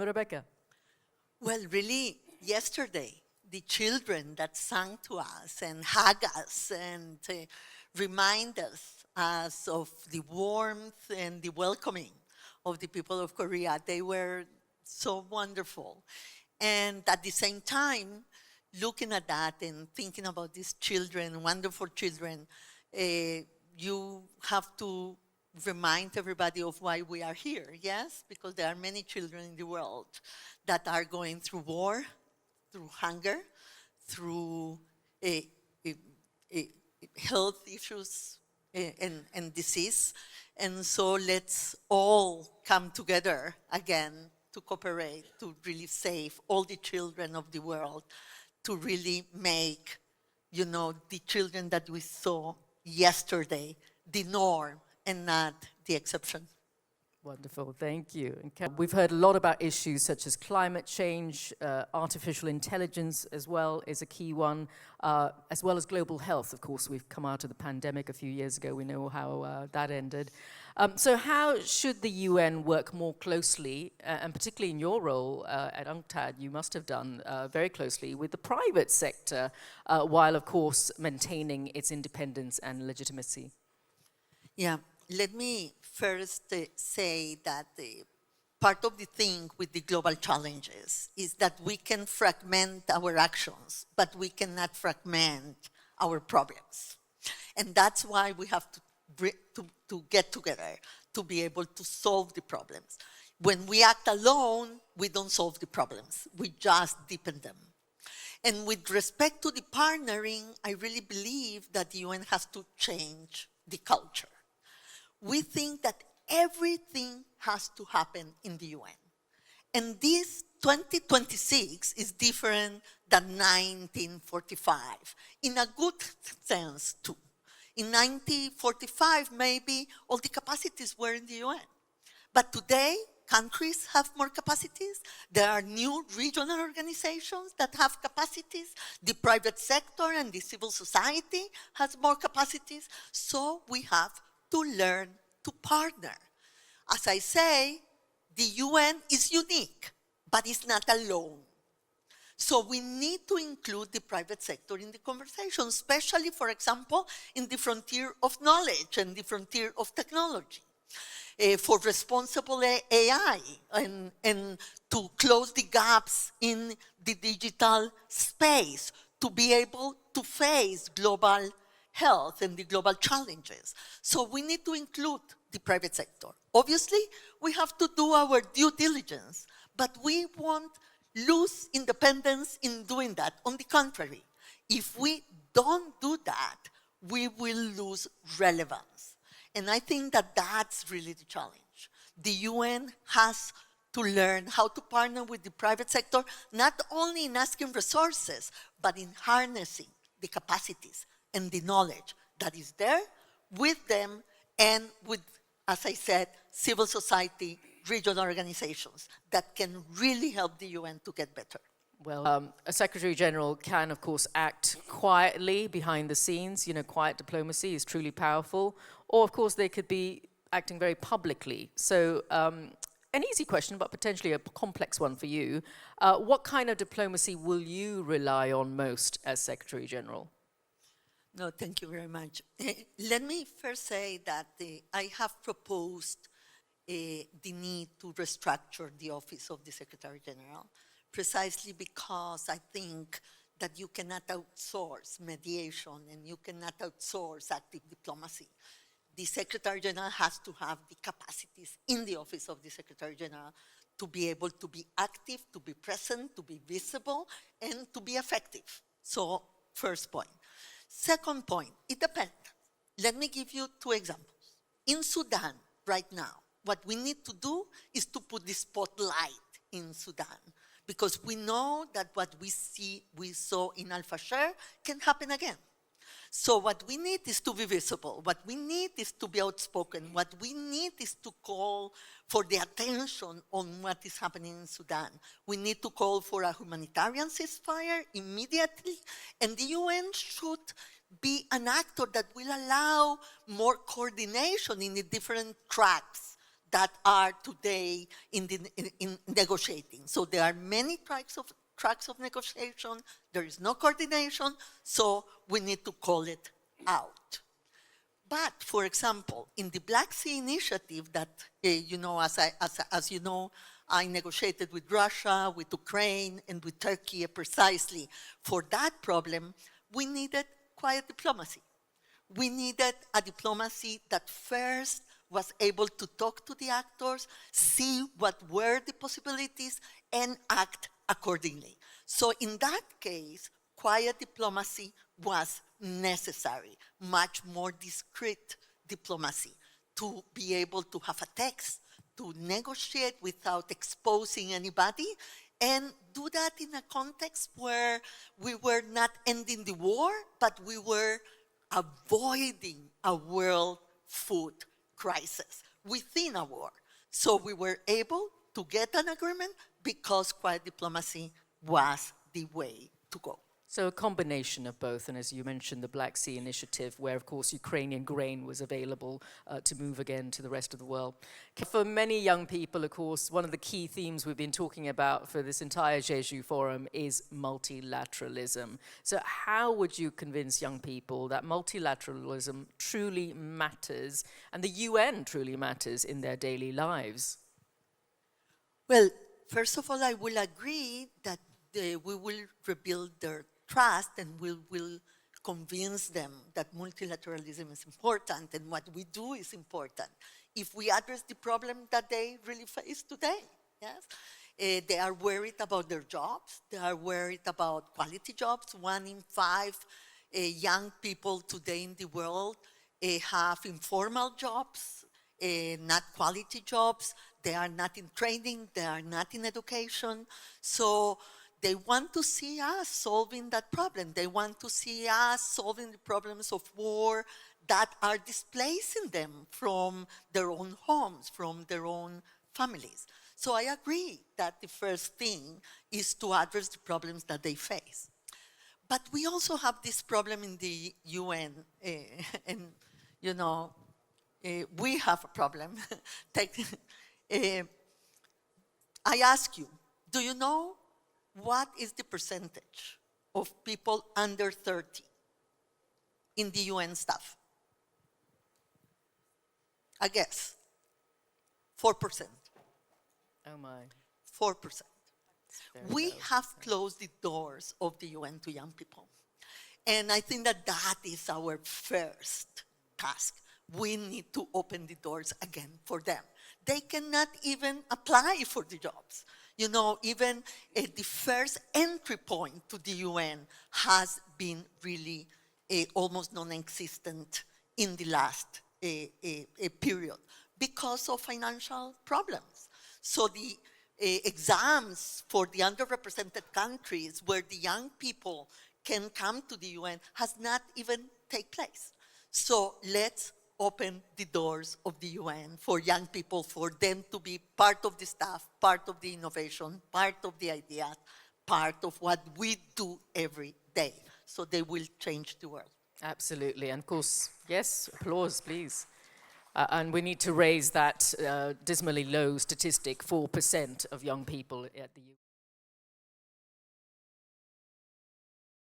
Rebecca. Well, really, yesterday, the children that sang to us and hug us and remind us of the warmth and the welcoming of the people of Korea, they were so wonderful. And at the same time, looking at that and thinking about these children, wonderful children, you have to remind everybody of why we are here, yes? Because there are many children in the world that are going through war, through hunger, through health issues and disease. And so let's all come together again to cooperate, to really save all the children of the world, to really make, the children that we saw yesterday the norm and not the exception. Wonderful, thank you. We've heard a lot about issues such as climate change, artificial intelligence as well is a key one, as well as global health. Of course, we've come out of the pandemic a few years ago. We know how that ended. So how should the UN work more closely, and particularly in your role at UNCTAD, you must have done very closely with the private sector, while, of course, maintaining its independence and legitimacy? Yeah. Let me first say that part of the thing with the global challenges is that we can fragment our actions, but we cannot fragment our problems. And that's why we have to get together to be able to solve the problems. When we act alone, we don't solve the problems. We just deepen them. And with respect to the partnering, I really believe that the UN has to change the culture. We think that everything has to happen in the UN. And this 2026 is different than 1945, in a good sense too. In 1945, maybe all the capacities were in the UN. But today, countries have more capacities. There are new regional organizations that have capacities. The private sector and the civil society has more capacities. So we have to learn to partner. As I say, the UN is unique, but it's not alone. So we need to include the private sector in the conversation, especially, for example, in the frontier of knowledge and the frontier of technology, for responsible AI and to close the gaps in the digital space, to be able to face global health and the global challenges. So we need to include the private sector. Obviously, we have to do our due diligence, but we won't lose independence in doing that. On the contrary, if we don't do that, we will lose relevance. And I think that that's really the challenge. The UN has to learn how to partner with the private sector, not only in asking resources, but in harnessing the capacities and the knowledge that is there with them and with, as I said, civil society, regional organizations that can really help the UN to get better. Well, a Secretary General can, of course, act quietly behind the scenes. Quiet diplomacy is truly powerful. Or, of course, they could be acting very publicly. So, an easy question, but potentially a complex one for you. What kind of diplomacy will you rely on most as Secretary General? No, thank you very much. Let me first say that I have proposed the need to restructure the office of the Secretary General, precisely because I think that you cannot outsource mediation and you cannot outsource active diplomacy. The Secretary General has to have the capacities in the office of the Secretary General to be able to be active, to be present, to be visible, and to be effective. So, first point. Second point, it depends. Let me give you two examples. In Sudan, right now, what we need to do is to put the spotlight in Sudan, because we know that what we saw in Al-Fashir can happen again. So what we need is to be visible. What we need is to be outspoken. What we need is to call for the attention on what is happening in Sudan. We need to call for a humanitarian ceasefire immediately, and the UN should be an actor that will allow more coordination in the different tracks that are today in negotiating. So there are many tracks of negotiation. There is no coordination, so we need to call it out. But, for example, in the Black Sea Initiative that, as you know, I negotiated with Russia, with Ukraine, and with Turkey precisely for that problem, we needed quiet diplomacy. We needed a diplomacy that first was able to talk to the actors, see what were the possibilities, and act accordingly. So in that case, quiet diplomacy was necessary, much more discreet diplomacy, to be able to have a text, to negotiate without exposing anybody, and do that in a context where we were not ending the war, but we were avoiding a world food crisis within a war. So we were able to get an agreement because quiet diplomacy was the way to go. So a combination of both, and as you mentioned, the Black Sea Initiative, where, of course, Ukrainian grain was available to move again to the rest of the world. For many young people, of course, one of the key themes we've been talking about for this entire Jeju Forum is multilateralism. So how would you convince young people that multilateralism truly matters and the UN truly matters in their daily lives? Well, first of all, I will agree that we will rebuild their trust and we will convince them that multilateralism is important and what we do is important. If we address the problem that they really face today, yes? They are worried about their jobs. They are worried about quality jobs. 1 in 5 young people today in the world have informal jobs, not quality jobs. They are not in training. They are not in education. So they want to see us solving that problem. They want to see us solving the problems of war that are displacing them from their own homes, from their own families. So I agree that the first thing is to address the problems that they face. But we also have this problem in the UN, and we have a problem. I ask you, do you know what is the percentage of people under 30 in the UN staff? I guess 4%. Oh my. 4%. We have closed the doors of the UN to young people. And I think that that is our first task. We need to open the doors again for them. They cannot even apply for the jobs. Even the first entry point to the UN has been really almost non-existent in the last period because of financial problems. So the exams for the underrepresented countries where the young people can come to the UN has not even taken place. So let's open the doors of the UN for young people, for them to be part of the staff, part of the innovation, part of the ideas, part of what we do every day. So they will change the world. Absolutely. And of course, yes, applause, please. And we need to raise that dismally low statistic, 4% of young people at the UN.